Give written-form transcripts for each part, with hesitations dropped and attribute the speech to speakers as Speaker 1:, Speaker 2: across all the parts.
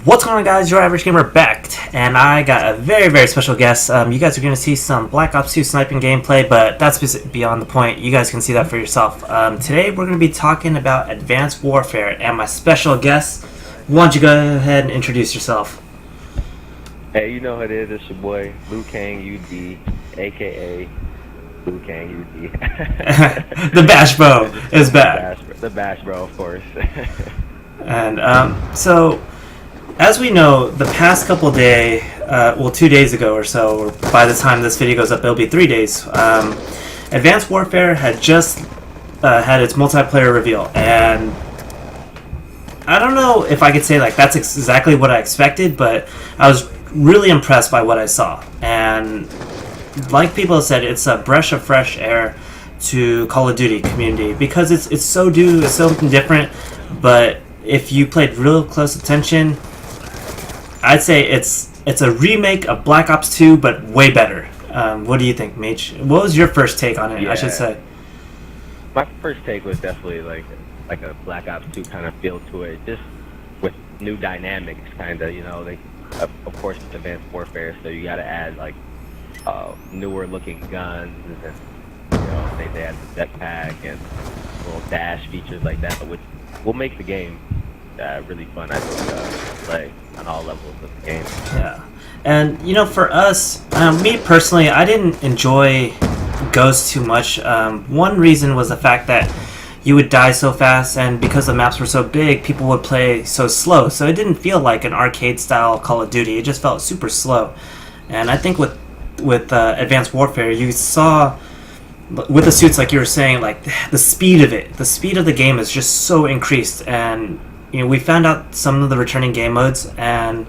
Speaker 1: What's going on, guys? Your Average Gamer back, and I got a very, very special guest. You guys are going to see some Black Ops 2 sniping gameplay, but that's beyond the point. You guys can see that for yourself. Today, we're going to be talking about Advanced Warfare, and my special guest, why don't you go ahead and introduce yourself?
Speaker 2: Hey, you know who it is. It's your boy, Liu Kang UD, a.k.a. Liu Kang UD.
Speaker 1: The Bash Bro is back.
Speaker 2: The Bash Bro, of course.
Speaker 1: And so, as we know, the past couple days, 2 days ago or so, or by the time this video goes up, it'll be 3 days, Advanced Warfare had just had its multiplayer reveal, and I don't know if I could say like that's exactly what I expected, but I was really impressed by what I saw. And like people have said, it's a breath of fresh air to Call of Duty community because it's so new, it's so different. But if you played real close attention, I'd say it's a remake of Black Ops 2, but way better. What do you think, Meech? What was your first take on it?
Speaker 2: Yeah.
Speaker 1: I should say.
Speaker 2: My first take was definitely like a Black Ops 2 kind of feel to it, just with new dynamics, kind of. You know, like of course it's Advanced Warfare, so you got to add like newer looking guns, and you know they add the jetpack and little dash features like that, which will make the game really fun, I think, to play on all levels of the game.
Speaker 1: Yeah, and you know, for us, me personally, I didn't enjoy Ghost too much. One reason was the fact that you would die so fast, and because the maps were so big, people would play so slow. So it didn't feel like an arcade-style Call of Duty. It just felt super slow. And I think with Advanced Warfare, you saw with the suits, like you were saying, like the speed of it, the speed of the game is just so increased. And you know, we found out some of the returning game modes, and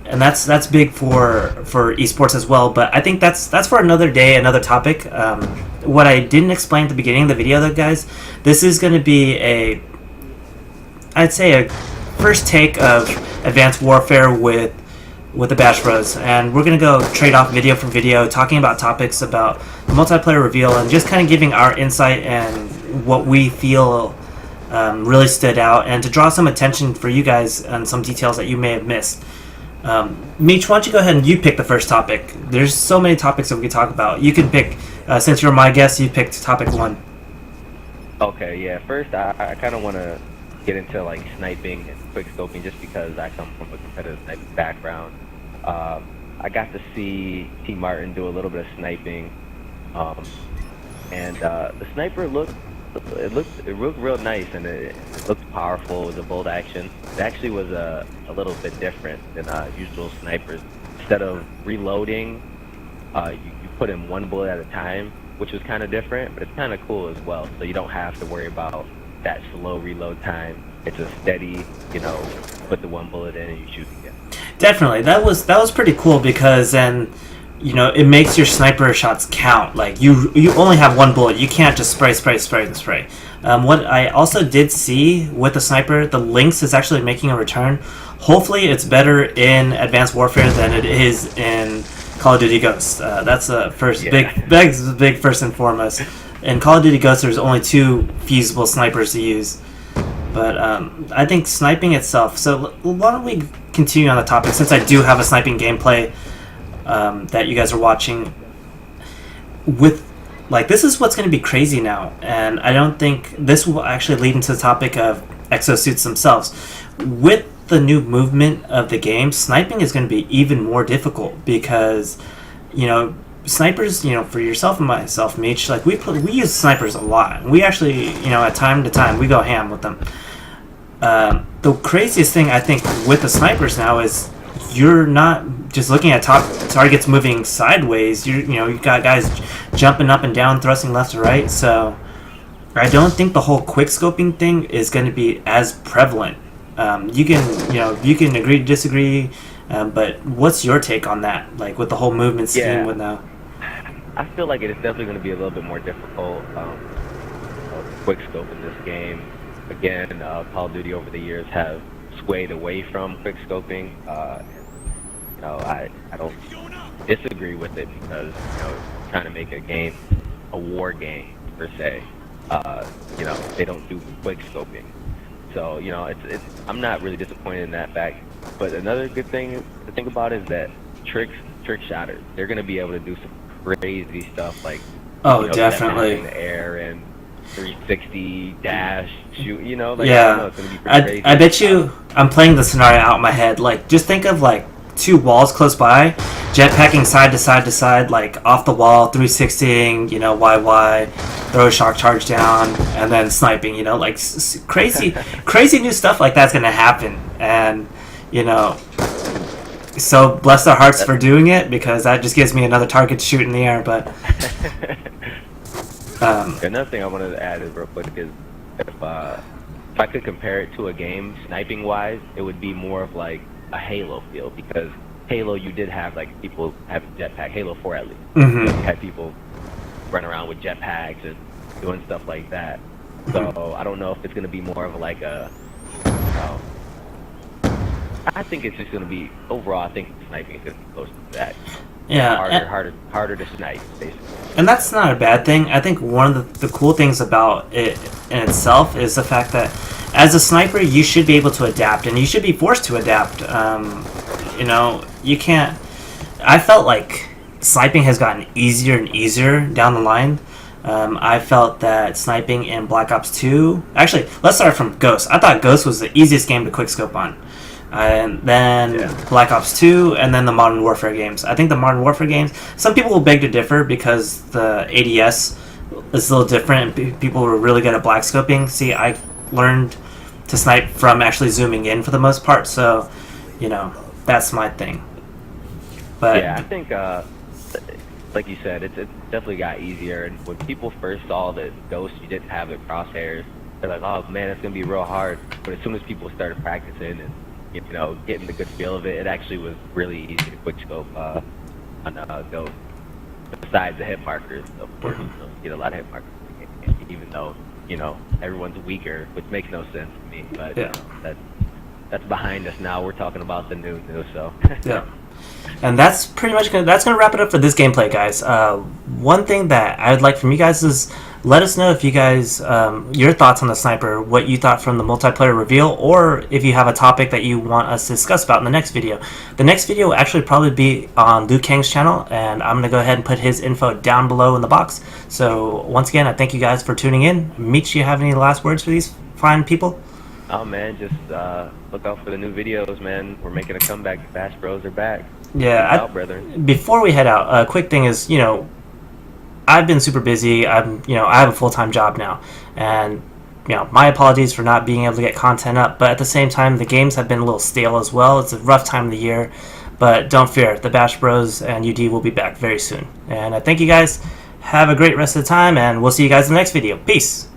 Speaker 1: that's big for esports as well. But I think that's for another day, another topic. What I didn't explain at the beginning of the video, though, guys, this is going to be I'd say a first take of Advanced Warfare with the Bash Bros, and we're going to go trade off video for video, talking about topics about the multiplayer reveal, and just kind of giving our insight and what we feel really stood out, and to draw some attention for you guys on some details that you may have missed. Meech, why don't you go ahead and you pick the first topic? There's so many topics that we could talk about. You can pick, since you're my guest, you picked topic 1.
Speaker 2: Okay, yeah. First, I kind of want to get into like sniping and quick scoping, just because I come from a competitive sniping background. I got to see T. Martin do a little bit of sniping, and the sniper looked real nice, and it looked powerful. It was a bold action. It actually was a little bit different than usual snipers. Instead of reloading, you put in one bullet at a time, which was kind of different, but it's kind of cool as well. So you don't have to worry about that slow reload time. It's a steady, you know, put the one bullet in and you shoot again. Definitely,
Speaker 1: that was pretty cool, because then, you know, it makes your sniper shots count. Like you only have one bullet. You can't just spray. What I also did see with the sniper, the Lynx is actually making a return. Hopefully, it's better in Advanced Warfare than it is in Call of Duty Ghosts. That's a first big first and foremost. In Call of Duty Ghosts, there's only 2 feasible snipers to use. But I think sniping itself. So why don't we continue on the topic, since I do have a sniping gameplay that you guys are watching. With like, this is what's going to be crazy now, and I don't think this will actually lead into the topic of exosuits themselves. With the new movement of the game, sniping is going to be even more difficult, because you know, snipers, you know, for yourself and myself, Meech, like we use snipers a lot. We actually, you know, at time to time we go ham with them. The craziest thing I think with the snipers now is you're not just looking at top targets moving sideways. You've got guys jumping up and down, thrusting left to right. So I don't think the whole quick scoping thing is going to be as prevalent. You can agree to disagree, but what's your take on that? Like with the whole movement scheme with now.
Speaker 2: I feel like it is definitely going to be a little bit more difficult. Quick scope in this game. Again, Call of Duty over the years have swayed away from quick scoping. You know, I don't disagree with it, because you know, trying to make a game a war game per se. You know, they don't do quick scoping. So it's I'm not really disappointed in that fact. But another good thing to think about is that trick shotters, they're gonna be able to do some crazy stuff like
Speaker 1: Oh,
Speaker 2: jetpack in
Speaker 1: definitely.
Speaker 2: the air and 360 dash shoot. Like I don't know,
Speaker 1: Yeah,
Speaker 2: it's gonna be pretty
Speaker 1: I
Speaker 2: crazy.
Speaker 1: bet you I'm playing the scenario out in my head. Like, just think of like two walls close by, jetpacking side to side to side, like off the wall, 360ing, YY, throw a shock charge down, and then sniping. Like crazy, crazy new stuff like that's gonna happen, and you know, so bless their hearts for doing it because that just gives me another target to shoot in the air. But um,
Speaker 2: Another thing I wanted to add is real quick is if I could compare it to a game sniping wise, it would be more of like a Halo feel because Halo you did have like people having jetpack, Halo 4 at least. You
Speaker 1: mhm.
Speaker 2: had people run around with jetpacks and doing stuff like that. So I don't know if it's gonna be more of like a um, I think it's just gonna be overall. I think sniping is gonna be close to that.
Speaker 1: Yeah,
Speaker 2: Harder to snipe, basically.
Speaker 1: and that's not a bad thing. I think one of the cool things about it in itself is the fact that as a sniper, you should be able to adapt, and you should be forced to adapt. You can't. I felt like sniping has gotten easier and easier down the line. I felt that sniping in Black Ops 2. Actually, let's start from Ghost. I thought Ghost was the easiest game to quickscope on. And then
Speaker 2: Yeah.
Speaker 1: Black Ops 2, and then the Modern Warfare games. I think the Modern Warfare games, some people will beg to differ because the ADS is a little different. People were really good at black scoping. See, I learned to snipe from actually zooming in for the most part, so, that's my thing. But,
Speaker 2: Yeah, I think, like you said, it's definitely got easier. And when people first saw that Ghost, you didn't have the crosshairs, they're like, oh man, it's gonna be real hard. But as soon as people started practicing and getting the good feel of it, it actually was really easy to quick scope on Ghost. Besides the hit markers, of course, you get a lot of hit markers, even though everyone's weaker, which makes no sense to me. But
Speaker 1: yeah.
Speaker 2: that's behind us now. We're talking about the new, so.
Speaker 1: Yeah. And that's pretty much gonna wrap it up for this gameplay, guys. One thing that I would like from you guys is let us know if you guys your thoughts on the sniper, what you thought from the multiplayer reveal, or if you have a topic that you want us to discuss about in the next video. The next video will actually probably be on Liu Kang's channel, and I'm gonna go ahead and put his info down below in the box. So once again, I thank you guys for tuning in. Meech, you have any last words for these fine people?
Speaker 2: Oh man, just look out for the new videos, man. We're making a comeback. The Bash Bros are back.
Speaker 1: Yeah.
Speaker 2: Peace out, brother.
Speaker 1: Before we head out, a quick thing is, I've been super busy. I have a full-time job now, and my apologies for not being able to get content up. But at the same time, the games have been a little stale as well. It's a rough time of the year, but don't fear, the Bash Bros and UD will be back very soon. And I thank you guys. Have a great rest of the time, and we'll see you guys in the next video. Peace.